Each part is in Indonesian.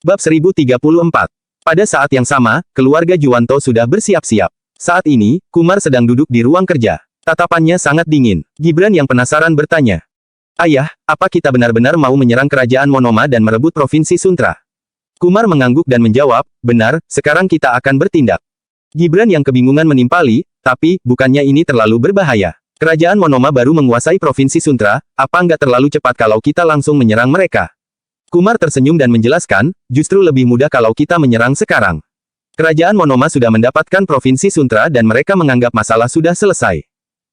Bab 1034. Pada saat yang sama, keluarga Juwanto sudah bersiap-siap. Saat ini, Kumar sedang duduk di ruang kerja. Tatapannya sangat dingin. Gibran yang penasaran bertanya. Ayah, apa kita benar-benar mau menyerang kerajaan Monoma dan merebut provinsi Suntra? Kumar mengangguk dan menjawab, benar, sekarang kita akan bertindak. Gibran yang kebingungan menimpali, tapi, bukannya ini terlalu berbahaya? Kerajaan Monoma baru menguasai provinsi Suntra, apa nggak terlalu cepat kalau kita langsung menyerang mereka? Kumar tersenyum dan menjelaskan, justru lebih mudah kalau kita menyerang sekarang. Kerajaan Monoma sudah mendapatkan provinsi Suntra dan mereka menganggap masalah sudah selesai.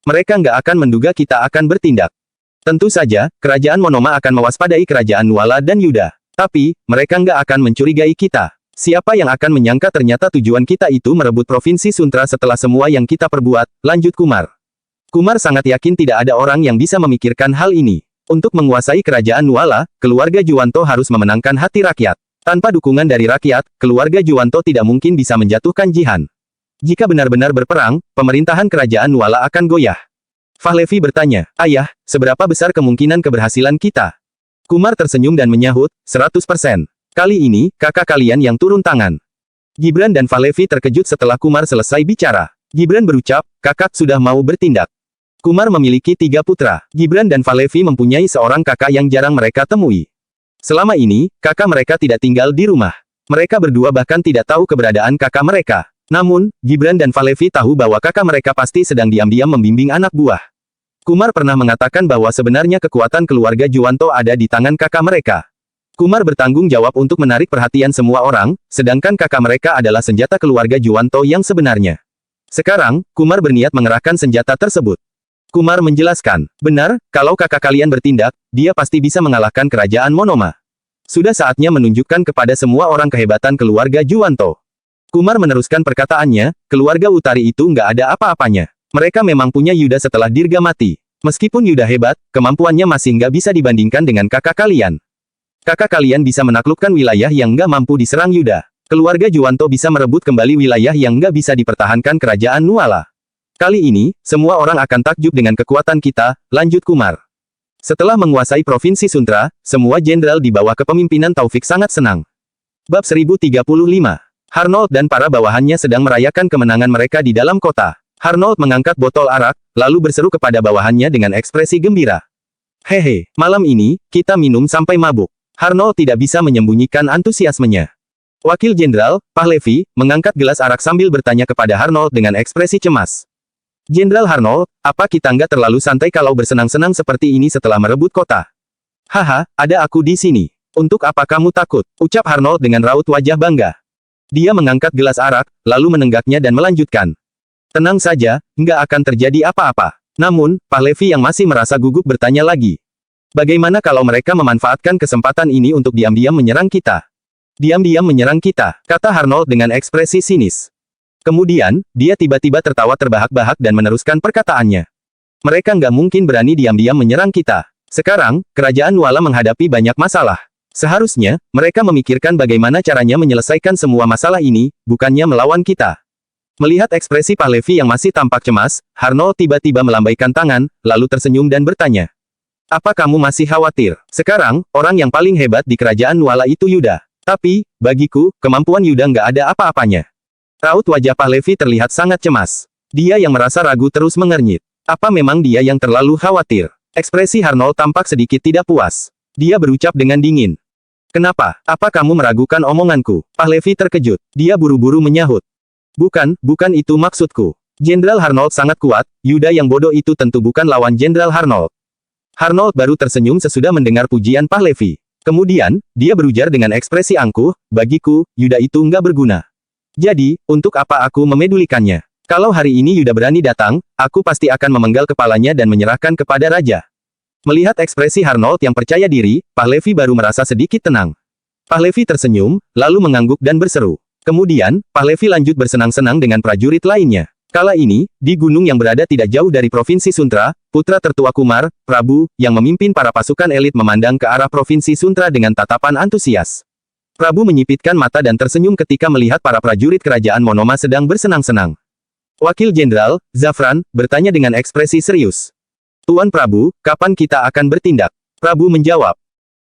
Mereka nggak akan menduga kita akan bertindak. Tentu saja, kerajaan Monoma akan mewaspadai kerajaan Nuala dan Yuda. Tapi, mereka nggak akan mencurigai kita. Siapa yang akan menyangka ternyata tujuan kita itu merebut provinsi Suntra setelah semua yang kita perbuat, lanjut Kumar. Kumar sangat yakin tidak ada orang yang bisa memikirkan hal ini. Untuk menguasai kerajaan Nuala, keluarga Juwanto harus memenangkan hati rakyat. Tanpa dukungan dari rakyat, keluarga Juwanto tidak mungkin bisa menjatuhkan Jihan. Jika benar-benar berperang, pemerintahan kerajaan Nuala akan goyah. Fahlevi bertanya, ayah, seberapa besar kemungkinan keberhasilan kita? Kumar tersenyum dan menyahut, 100%. Kali ini, kakak kalian yang turun tangan. Gibran dan Fahlevi terkejut setelah Kumar selesai bicara. Gibran berucap, kakak sudah mau bertindak. Kumar memiliki 3 putra. Gibran dan Fahlevi mempunyai seorang kakak yang jarang mereka temui. Selama ini, kakak mereka tidak tinggal di rumah. Mereka berdua bahkan tidak tahu keberadaan kakak mereka. Namun, Gibran dan Fahlevi tahu bahwa kakak mereka pasti sedang diam-diam membimbing anak buah. Kumar pernah mengatakan bahwa sebenarnya kekuatan keluarga Juwanto ada di tangan kakak mereka. Kumar bertanggung jawab untuk menarik perhatian semua orang, sedangkan kakak mereka adalah senjata keluarga Juwanto yang sebenarnya. Sekarang, Kumar berniat mengerahkan senjata tersebut. Kumar menjelaskan, benar, kalau kakak kalian bertindak, dia pasti bisa mengalahkan kerajaan Monoma. Sudah saatnya menunjukkan kepada semua orang kehebatan keluarga Juwanto. Kumar meneruskan perkataannya, keluarga Utari itu nggak ada apa-apanya. Mereka memang punya Yuda setelah Dirga mati. Meskipun Yuda hebat, kemampuannya masih nggak bisa dibandingkan dengan kakak kalian. Kakak kalian bisa menaklukkan wilayah yang nggak mampu diserang Yuda. Keluarga Juwanto bisa merebut kembali wilayah yang nggak bisa dipertahankan kerajaan Nuala. Kali ini, semua orang akan takjub dengan kekuatan kita, lanjut Kumar. Setelah menguasai provinsi Suntra, semua jenderal di bawah kepemimpinan Taufik sangat senang. Bab 1035. Harnold dan para bawahannya sedang merayakan kemenangan mereka di dalam kota. Harnold mengangkat botol arak, lalu berseru kepada bawahannya dengan ekspresi gembira. Hehe, malam ini, kita minum sampai mabuk. Harnold tidak bisa menyembunyikan antusiasmenya. Wakil Jenderal, Fahlevi, mengangkat gelas arak sambil bertanya kepada Harnold dengan ekspresi cemas. Jenderal Harnold, apa kita nggak terlalu santai kalau bersenang-senang seperti ini setelah merebut kota? Haha, ada aku di sini. Untuk apa kamu takut? Ucap Harnold dengan raut wajah bangga. Dia mengangkat gelas arak, lalu menenggaknya dan melanjutkan. Tenang saja, nggak akan terjadi apa-apa. Namun, Fahlevi yang masih merasa gugup bertanya lagi. Bagaimana kalau mereka memanfaatkan kesempatan ini untuk diam-diam menyerang kita? Diam-diam menyerang kita, kata Harnold dengan ekspresi sinis. Kemudian, dia tiba-tiba tertawa terbahak-bahak dan meneruskan perkataannya. Mereka nggak mungkin berani diam-diam menyerang kita. Sekarang, kerajaan Nuala menghadapi banyak masalah. Seharusnya, mereka memikirkan bagaimana caranya menyelesaikan semua masalah ini, bukannya melawan kita. Melihat ekspresi Fahlevi yang masih tampak cemas, Harnold tiba-tiba melambaikan tangan, lalu tersenyum dan bertanya. Apa kamu masih khawatir? Sekarang, orang yang paling hebat di kerajaan Nuala itu Yuda. Tapi, bagiku, kemampuan Yuda nggak ada apa-apanya. Raut wajah Fahlevi terlihat sangat cemas. Dia yang merasa ragu terus mengernyit. Apa memang dia yang terlalu khawatir? Ekspresi Harnold tampak sedikit tidak puas. Dia berucap dengan dingin. Kenapa? Apa kamu meragukan omonganku? Fahlevi terkejut. Dia buru-buru menyahut. Bukan itu maksudku. Jenderal Harnold sangat kuat, Yuda yang bodoh itu tentu bukan lawan Jenderal Harnold. Harnold baru tersenyum sesudah mendengar pujian Fahlevi. Kemudian, dia berujar dengan ekspresi angkuh, bagiku, Yuda itu nggak berguna. Jadi, untuk apa aku memedulikannya? Kalau hari ini Yuda berani datang, aku pasti akan memenggal kepalanya dan menyerahkan kepada raja. Melihat ekspresi Harnold yang percaya diri, Fahlevi baru merasa sedikit tenang. Fahlevi tersenyum, lalu mengangguk dan berseru. Kemudian, Fahlevi lanjut bersenang-senang dengan prajurit lainnya. Kala ini, di gunung yang berada tidak jauh dari provinsi Suntra, putra tertua Kumar, Prabu, yang memimpin para pasukan elit memandang ke arah provinsi Suntra dengan tatapan antusias. Prabu menyipitkan mata dan tersenyum ketika melihat para prajurit kerajaan Monoma sedang bersenang-senang. Wakil Jenderal, Zafran, bertanya dengan ekspresi serius. Tuan Prabu, kapan kita akan bertindak? Prabu menjawab.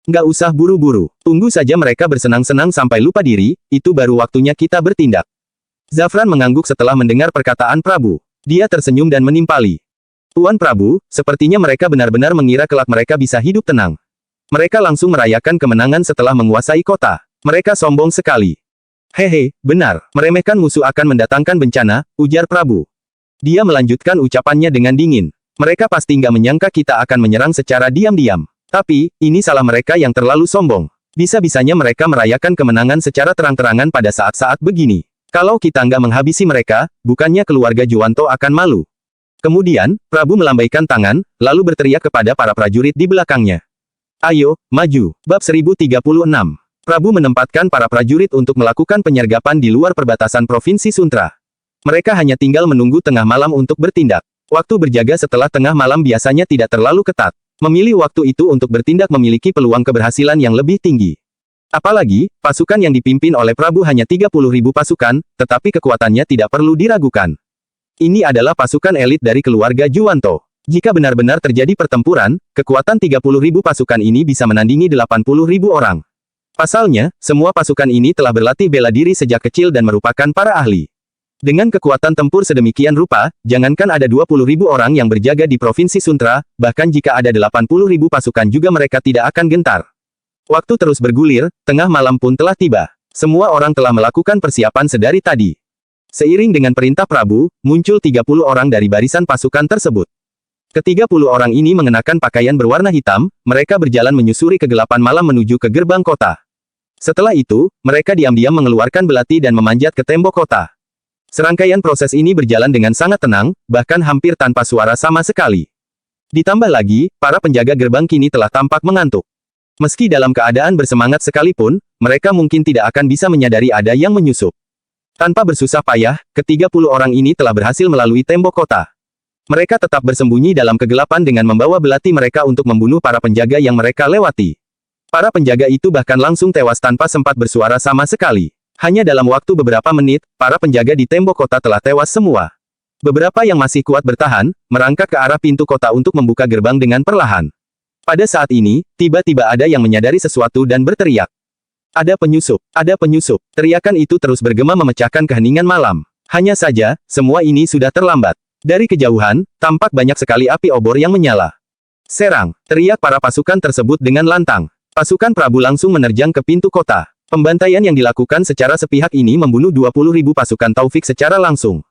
Nggak usah buru-buru. Tunggu saja mereka bersenang-senang sampai lupa diri, itu baru waktunya kita bertindak. Zafran mengangguk setelah mendengar perkataan Prabu. Dia tersenyum dan menimpali. Tuan Prabu, sepertinya mereka benar-benar mengira kelak mereka bisa hidup tenang. Mereka langsung merayakan kemenangan setelah menguasai kota. Mereka sombong sekali. Hehe, benar. Meremehkan musuh akan mendatangkan bencana, ujar Prabu. Dia melanjutkan ucapannya dengan dingin. Mereka pasti nggak menyangka kita akan menyerang secara diam-diam. Tapi, ini salah mereka yang terlalu sombong. Bisa-bisanya mereka merayakan kemenangan secara terang-terangan pada saat-saat begini. Kalau kita nggak menghabisi mereka, bukannya keluarga Juwanto akan malu. Kemudian, Prabu melambaikan tangan, lalu berteriak kepada para prajurit di belakangnya. Ayo, maju. Bab 1036. Prabu menempatkan para prajurit untuk melakukan penyergapan di luar perbatasan Provinsi Suntra. Mereka hanya tinggal menunggu tengah malam untuk bertindak. Waktu berjaga setelah tengah malam biasanya tidak terlalu ketat. Memilih waktu itu untuk bertindak memiliki peluang keberhasilan yang lebih tinggi. Apalagi, pasukan yang dipimpin oleh Prabu hanya 30.000 pasukan, tetapi kekuatannya tidak perlu diragukan. Ini adalah pasukan elit dari keluarga Juwanto. Jika benar-benar terjadi pertempuran, kekuatan 30.000 pasukan ini bisa menandingi 80.000 orang. Pasalnya, semua pasukan ini telah berlatih bela diri sejak kecil dan merupakan para ahli. Dengan kekuatan tempur sedemikian rupa, jangankan ada 20.000 orang yang berjaga di Provinsi Suntra, bahkan jika ada 80.000 pasukan juga mereka tidak akan gentar. Waktu terus bergulir, tengah malam pun telah tiba. Semua orang telah melakukan persiapan sedari tadi. Seiring dengan perintah Prabu, muncul 30 orang dari barisan pasukan tersebut. Ke-30 orang ini mengenakan pakaian berwarna hitam, mereka berjalan menyusuri kegelapan malam menuju ke gerbang kota. Setelah itu, mereka diam-diam mengeluarkan belati dan memanjat ke tembok kota. Serangkaian proses ini berjalan dengan sangat tenang, bahkan hampir tanpa suara sama sekali. Ditambah lagi, para penjaga gerbang kini telah tampak mengantuk. Meski dalam keadaan bersemangat sekalipun, mereka mungkin tidak akan bisa menyadari ada yang menyusup. Tanpa bersusah payah, ke-30 orang ini telah berhasil melalui tembok kota. Mereka tetap bersembunyi dalam kegelapan dengan membawa belati mereka untuk membunuh para penjaga yang mereka lewati. Para penjaga itu bahkan langsung tewas tanpa sempat bersuara sama sekali. Hanya dalam waktu beberapa menit, para penjaga di tembok kota telah tewas semua. Beberapa yang masih kuat bertahan, merangkak ke arah pintu kota untuk membuka gerbang dengan perlahan. Pada saat ini, tiba-tiba ada yang menyadari sesuatu dan berteriak. Ada penyusup, ada penyusup. Teriakan itu terus bergema memecahkan keheningan malam. Hanya saja, semua ini sudah terlambat. Dari kejauhan, tampak banyak sekali api obor yang menyala. Serang, teriak para pasukan tersebut dengan lantang. Pasukan Prabu langsung menerjang ke pintu kota. Pembantaian yang dilakukan secara sepihak ini membunuh 20.000 pasukan Taufik secara langsung.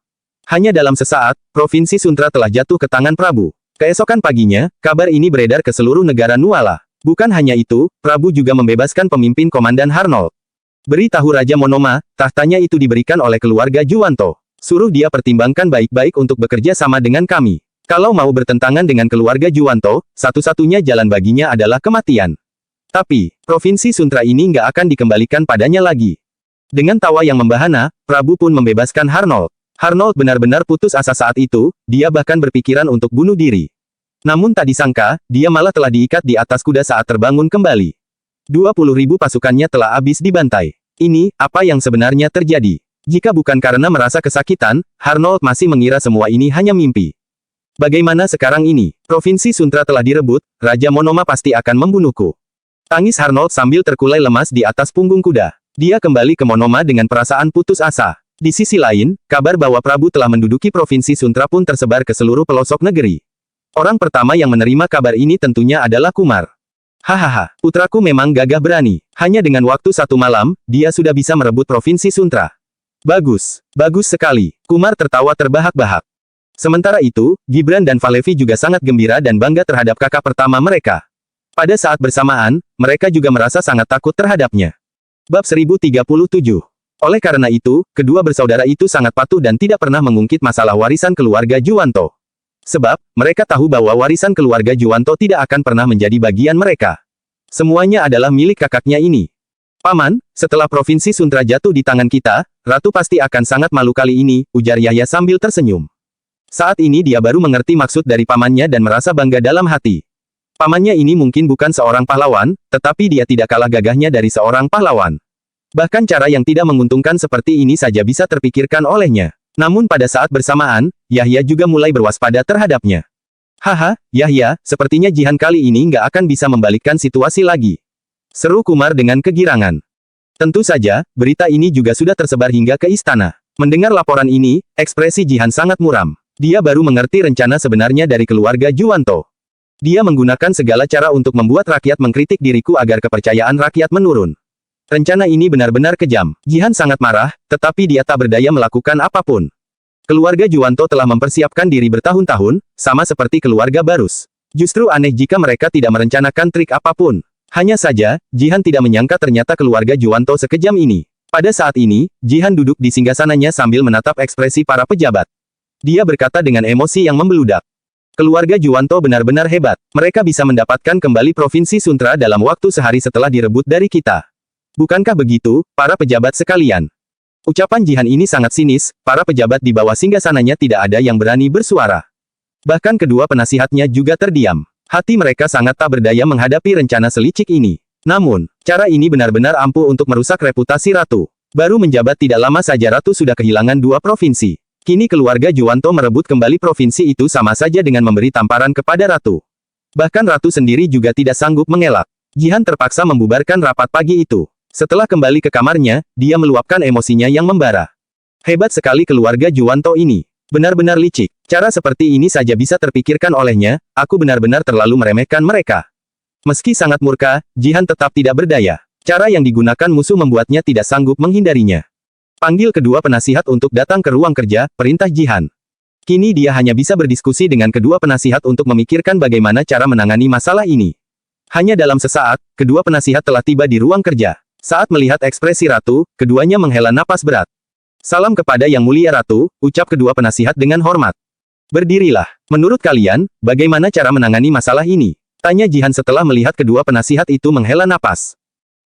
Hanya dalam sesaat, Provinsi Suntra telah jatuh ke tangan Prabu. Keesokan paginya, kabar ini beredar ke seluruh negara Nuala. Bukan hanya itu, Prabu juga membebaskan pemimpin Komandan Harnold. Beritahu Raja Monoma, tahtanya itu diberikan oleh keluarga Juwanto. Suruh dia pertimbangkan baik-baik untuk bekerja sama dengan kami. Kalau mau bertentangan dengan keluarga Juwanto, satu-satunya jalan baginya adalah kematian. Tapi, Provinsi Suntra ini nggak akan dikembalikan padanya lagi. Dengan tawa yang membahana, Prabu pun membebaskan Harnold. Harnold benar-benar putus asa saat itu, dia bahkan berpikiran untuk bunuh diri. Namun tak disangka, dia malah telah diikat di atas kuda saat terbangun kembali. 20.000 pasukannya telah habis dibantai. Ini, apa yang sebenarnya terjadi? Jika bukan karena merasa kesakitan, Harnold masih mengira semua ini hanya mimpi. Bagaimana sekarang ini? Provinsi Suntra telah direbut, Raja Monoma pasti akan membunuhku. Tangis Harnold sambil terkulai lemas di atas punggung kuda. Dia kembali ke Monoma dengan perasaan putus asa. Di sisi lain, kabar bahwa Prabu telah menduduki Provinsi Suntra pun tersebar ke seluruh pelosok negeri. Orang pertama yang menerima kabar ini tentunya adalah Kumar. Hahaha, putraku memang gagah berani. Hanya dengan waktu 1 malam, dia sudah bisa merebut Provinsi Suntra. Bagus, bagus sekali. Kumar tertawa terbahak-bahak. Sementara itu, Gibran dan Valevi juga sangat gembira dan bangga terhadap kakak pertama mereka. Pada saat bersamaan, mereka juga merasa sangat takut terhadapnya. Bab 1037. Oleh karena itu, kedua bersaudara itu sangat patuh dan tidak pernah mengungkit masalah warisan keluarga Juwanto. Sebab, mereka tahu bahwa warisan keluarga Juwanto tidak akan pernah menjadi bagian mereka. Semuanya adalah milik kakaknya ini. Paman, setelah Provinsi Suntra jatuh di tangan kita, Ratu pasti akan sangat malu kali ini, ujar Yahya sambil tersenyum. Saat ini dia baru mengerti maksud dari pamannya dan merasa bangga dalam hati. Pamannya ini mungkin bukan seorang pahlawan, tetapi dia tidak kalah gagahnya dari seorang pahlawan. Bahkan cara yang tidak menguntungkan seperti ini saja bisa terpikirkan olehnya. Namun pada saat bersamaan, Yahya juga mulai berwaspada terhadapnya. Haha, Yahya, sepertinya Jihan kali ini nggak akan bisa membalikkan situasi lagi. Seru Kumar dengan kegirangan. Tentu saja, berita ini juga sudah tersebar hingga ke istana. Mendengar laporan ini, ekspresi Jihan sangat muram. Dia baru mengerti rencana sebenarnya dari keluarga Juwanto. Dia menggunakan segala cara untuk membuat rakyat mengkritik diriku agar kepercayaan rakyat menurun. Rencana ini benar-benar kejam. Jihan sangat marah, tetapi dia tak berdaya melakukan apapun. Keluarga Juwanto telah mempersiapkan diri bertahun-tahun, sama seperti keluarga Barus. Justru aneh jika mereka tidak merencanakan trik apapun. Hanya saja, Jihan tidak menyangka ternyata keluarga Juwanto sekejam ini. Pada saat ini, Jihan duduk di singgasananya sambil menatap ekspresi para pejabat. Dia berkata dengan emosi yang membeludak. Keluarga Juwanto benar-benar hebat. Mereka bisa mendapatkan kembali Provinsi Suntra dalam waktu sehari setelah direbut dari kita. Bukankah begitu, para pejabat sekalian? Ucapan Jihan ini sangat sinis, para pejabat di bawah singgasananya tidak ada yang berani bersuara. Bahkan kedua penasihatnya juga terdiam. Hati mereka sangat tak berdaya menghadapi rencana selicik ini. Namun, cara ini benar-benar ampuh untuk merusak reputasi Ratu. Baru menjabat tidak lama saja Ratu sudah kehilangan 2 provinsi. Kini keluarga Juwanto merebut kembali provinsi itu sama saja dengan memberi tamparan kepada Ratu. Bahkan Ratu sendiri juga tidak sanggup mengelak. Jihan terpaksa membubarkan rapat pagi itu. Setelah kembali ke kamarnya, dia meluapkan emosinya yang membara. Hebat sekali keluarga Juwanto ini. Benar-benar licik. Cara seperti ini saja bisa terpikirkan olehnya, aku benar-benar terlalu meremehkan mereka. Meski sangat murka, Jihan tetap tidak berdaya. Cara yang digunakan musuh membuatnya tidak sanggup menghindarinya. Panggil kedua penasihat untuk datang ke ruang kerja, perintah Jihan. Kini dia hanya bisa berdiskusi dengan kedua penasihat untuk memikirkan bagaimana cara menangani masalah ini. Hanya dalam sesaat, kedua penasihat telah tiba di ruang kerja. Saat melihat ekspresi Ratu, keduanya menghela napas berat. Salam kepada Yang Mulia Ratu, ucap kedua penasihat dengan hormat. Berdirilah. Menurut kalian, bagaimana cara menangani masalah ini? Tanya Jihan setelah melihat kedua penasihat itu menghela napas.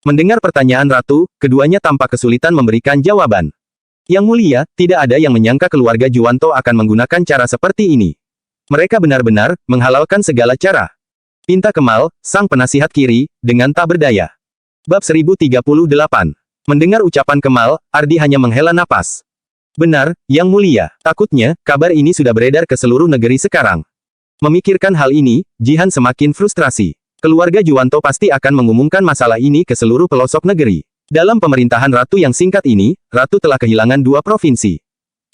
Mendengar pertanyaan Ratu, keduanya tampak kesulitan memberikan jawaban. Yang Mulia, tidak ada yang menyangka keluarga Juwanto akan menggunakan cara seperti ini. Mereka benar-benar menghalalkan segala cara. Pinta Kemal, sang penasihat kiri, dengan tak berdaya. Bab 1038. Mendengar ucapan Kemal, Ardi hanya menghela napas. Benar, Yang Mulia. Takutnya, kabar ini sudah beredar ke seluruh negeri sekarang. Memikirkan hal ini, Jihan semakin frustrasi. Keluarga Juwanto pasti akan mengumumkan masalah ini ke seluruh pelosok negeri. Dalam pemerintahan Ratu yang singkat ini, Ratu telah kehilangan 2 provinsi.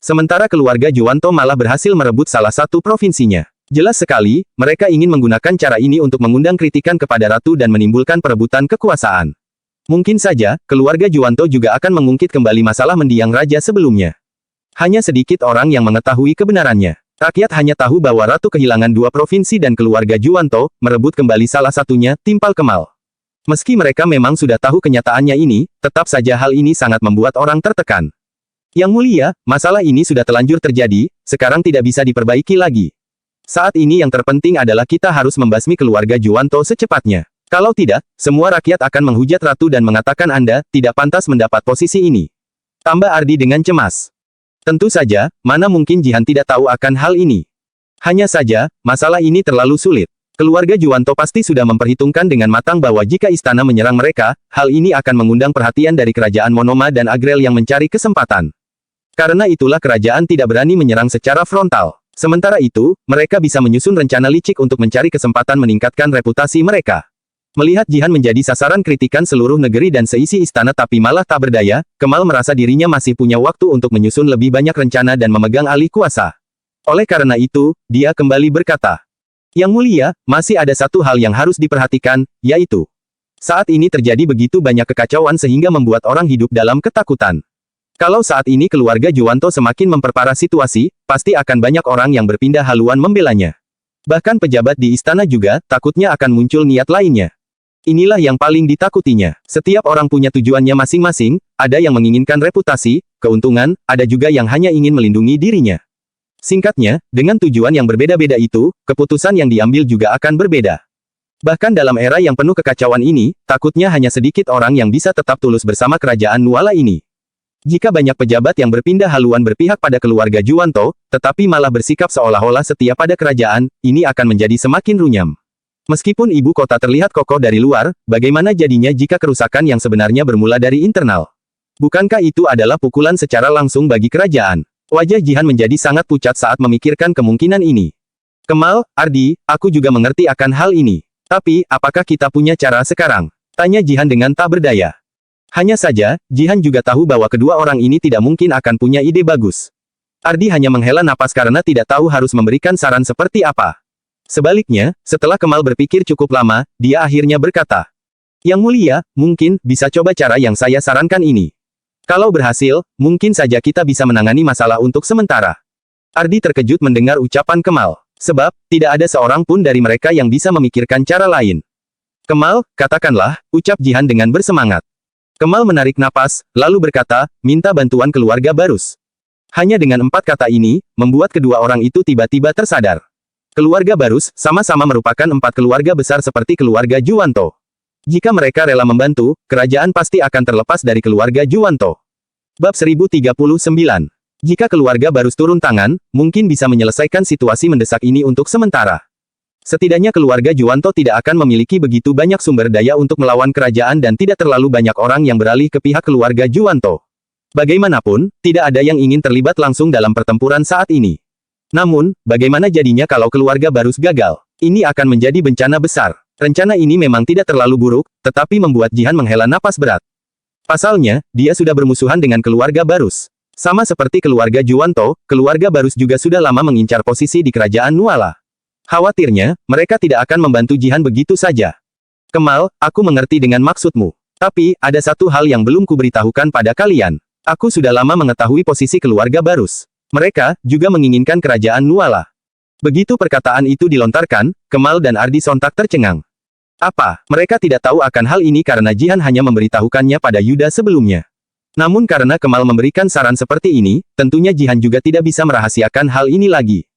Sementara keluarga Juwanto malah berhasil merebut salah satu provinsinya. Jelas sekali, mereka ingin menggunakan cara ini untuk mengundang kritikan kepada Ratu dan menimbulkan perebutan kekuasaan. Mungkin saja, keluarga Juwanto juga akan mengungkit kembali masalah mendiang raja sebelumnya. Hanya sedikit orang yang mengetahui kebenarannya. Rakyat hanya tahu bahwa Ratu kehilangan 2 provinsi dan keluarga Juwanto merebut kembali salah satunya, Timpal Kemal. Meski mereka memang sudah tahu kenyataannya ini, tetap saja hal ini sangat membuat orang tertekan. Yang Mulia, masalah ini sudah telanjur terjadi, sekarang tidak bisa diperbaiki lagi. Saat ini yang terpenting adalah kita harus membasmi keluarga Juwanto secepatnya. Kalau tidak, semua rakyat akan menghujat Ratu dan mengatakan Anda tidak pantas mendapat posisi ini. Tambah Ardi dengan cemas. Tentu saja, mana mungkin Jihan tidak tahu akan hal ini. Hanya saja, masalah ini terlalu sulit. Keluarga Juwanto pasti sudah memperhitungkan dengan matang bahwa jika istana menyerang mereka, hal ini akan mengundang perhatian dari kerajaan Monoma dan Agrel yang mencari kesempatan. Karena itulah kerajaan tidak berani menyerang secara frontal. Sementara itu, mereka bisa menyusun rencana licik untuk mencari kesempatan meningkatkan reputasi mereka. Melihat Jihan menjadi sasaran kritikan seluruh negeri dan seisi istana tapi malah tak berdaya, Kemal merasa dirinya masih punya waktu untuk menyusun lebih banyak rencana dan memegang alih kuasa. Oleh karena itu, dia kembali berkata, Yang Mulia, masih ada satu hal yang harus diperhatikan, yaitu saat ini terjadi begitu banyak kekacauan sehingga membuat orang hidup dalam ketakutan. Kalau saat ini keluarga Juwanto semakin memperparah situasi, pasti akan banyak orang yang berpindah haluan membelanya. Bahkan pejabat di istana juga, takutnya akan muncul niat lainnya. Inilah yang paling ditakutinya. Setiap orang punya tujuannya masing-masing, ada yang menginginkan reputasi, keuntungan, ada juga yang hanya ingin melindungi dirinya. Singkatnya, dengan tujuan yang berbeda-beda itu, keputusan yang diambil juga akan berbeda. Bahkan dalam era yang penuh kekacauan ini, takutnya hanya sedikit orang yang bisa tetap tulus bersama kerajaan Nuala ini. Jika banyak pejabat yang berpindah haluan berpihak pada keluarga Juwanto, tetapi malah bersikap seolah-olah setia pada kerajaan, ini akan menjadi semakin runyam. Meskipun ibu kota terlihat kokoh dari luar, bagaimana jadinya jika kerusakan yang sebenarnya bermula dari internal? Bukankah itu adalah pukulan secara langsung bagi kerajaan? Wajah Jihan menjadi sangat pucat saat memikirkan kemungkinan ini. Kemal, Ardi, aku juga mengerti akan hal ini. Tapi, apakah kita punya cara sekarang? Tanya Jihan dengan tak berdaya. Hanya saja, Jihan juga tahu bahwa kedua orang ini tidak mungkin akan punya ide bagus. Ardi hanya menghela napas karena tidak tahu harus memberikan saran seperti apa. Sebaliknya, setelah Kemal berpikir cukup lama, dia akhirnya berkata, "Yang mulia, mungkin bisa coba cara yang saya sarankan ini. Kalau berhasil, mungkin saja kita bisa menangani masalah untuk sementara." Ardi terkejut mendengar ucapan Kemal. Sebab, tidak ada seorang pun dari mereka yang bisa memikirkan cara lain. "Kemal, katakanlah," ucap Jihan dengan bersemangat. Kemal menarik napas, lalu berkata, "Minta bantuan keluarga Barus." Hanya dengan 4 kata ini, membuat kedua orang itu tiba-tiba tersadar. Keluarga Barus, sama-sama merupakan 4 keluarga besar seperti keluarga Juwanto. Jika mereka rela membantu, kerajaan pasti akan terlepas dari keluarga Juwanto. Bab 1039. Jika keluarga Barus turun tangan, mungkin bisa menyelesaikan situasi mendesak ini untuk sementara. Setidaknya keluarga Juwanto tidak akan memiliki begitu banyak sumber daya untuk melawan kerajaan dan tidak terlalu banyak orang yang beralih ke pihak keluarga Juwanto. Bagaimanapun, tidak ada yang ingin terlibat langsung dalam pertempuran saat ini. Namun, bagaimana jadinya kalau keluarga Barus gagal? Ini akan menjadi bencana besar. Rencana ini memang tidak terlalu buruk, tetapi membuat Jihan menghela napas berat. Pasalnya, dia sudah bermusuhan dengan keluarga Barus. Sama seperti keluarga Juwanto, keluarga Barus juga sudah lama mengincar posisi di kerajaan Nuala. Khawatirnya, mereka tidak akan membantu Jihan begitu saja. "Kemal, aku mengerti dengan maksudmu. Tapi, ada satu hal yang belum kuberitahukan pada kalian. Aku sudah lama mengetahui posisi keluarga Barus. Mereka juga menginginkan kerajaan Nuala." Begitu perkataan itu dilontarkan, Kemal dan Ardi sontak tercengang. Apa? Mereka tidak tahu akan hal ini karena Jihan hanya memberitahukannya pada Yuda sebelumnya. Namun karena Kemal memberikan saran seperti ini, tentunya Jihan juga tidak bisa merahasiakan hal ini lagi.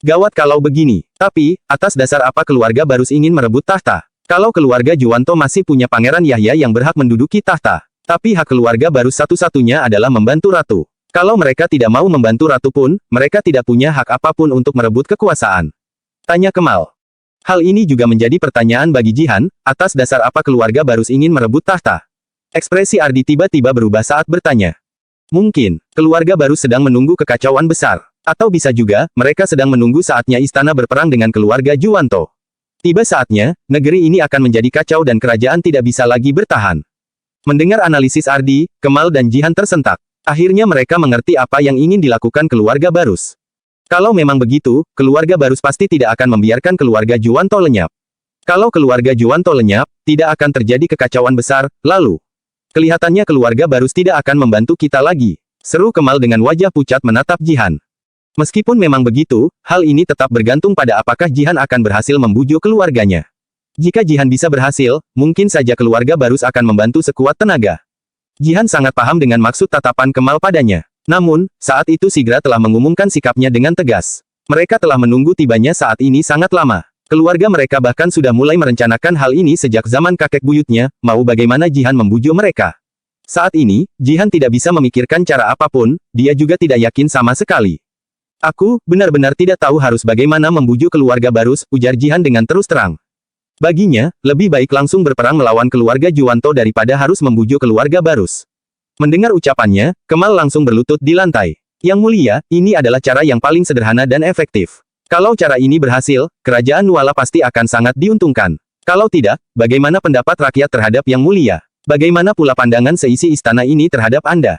Gawat kalau begini. Tapi, atas dasar apa keluarga Barus ingin merebut tahta? Kalau keluarga Juwanto masih punya Pangeran Yahya yang berhak menduduki tahta. Tapi hak keluarga Barus satu-satunya adalah membantu ratu. Kalau mereka tidak mau membantu ratu pun, mereka tidak punya hak apapun untuk merebut kekuasaan. Tanya Kemal. Hal ini juga menjadi pertanyaan bagi Jihan, atas dasar apa keluarga Barus ingin merebut tahta? Ekspresi Ardi tiba-tiba berubah saat bertanya. Mungkin, keluarga Barus sedang menunggu kekacauan besar. Atau bisa juga, mereka sedang menunggu saatnya istana berperang dengan keluarga Juwanto. Tiba saatnya, negeri ini akan menjadi kacau dan kerajaan tidak bisa lagi bertahan. Mendengar analisis Ardi, Kemal dan Jihan tersentak. Akhirnya mereka mengerti apa yang ingin dilakukan keluarga Barus. Kalau memang begitu, keluarga Barus pasti tidak akan membiarkan keluarga Juwanto lenyap. Kalau keluarga Juwanto lenyap, tidak akan terjadi kekacauan besar, lalu kelihatannya keluarga Barus tidak akan membantu kita lagi. Seru Kemal dengan wajah pucat menatap Jihan. Meskipun memang begitu, hal ini tetap bergantung pada apakah Jihan akan berhasil membujuk keluarganya. Jika Jihan bisa berhasil, mungkin saja keluarga Barus akan membantu sekuat tenaga. Jihan sangat paham dengan maksud tatapan Kemal padanya. Namun, saat itu Sigra telah mengumumkan sikapnya dengan tegas. Mereka telah menunggu tibanya saat ini sangat lama. Keluarga mereka bahkan sudah mulai merencanakan hal ini sejak zaman kakek buyutnya, mau bagaimana Jihan membujuk mereka. Saat ini, Jihan tidak bisa memikirkan cara apapun, dia juga tidak yakin sama sekali. Aku, benar-benar tidak tahu harus bagaimana membujuk keluarga Barus, ujar Jihan dengan terus terang. Baginya, lebih baik langsung berperang melawan keluarga Juwanto daripada harus membujuk keluarga Barus. Mendengar ucapannya, Kemal langsung berlutut di lantai. Yang mulia, ini adalah cara yang paling sederhana dan efektif. Kalau cara ini berhasil, kerajaan Nuala pasti akan sangat diuntungkan. Kalau tidak, bagaimana pendapat rakyat terhadap Yang Mulia? Bagaimana pula pandangan seisi istana ini terhadap Anda?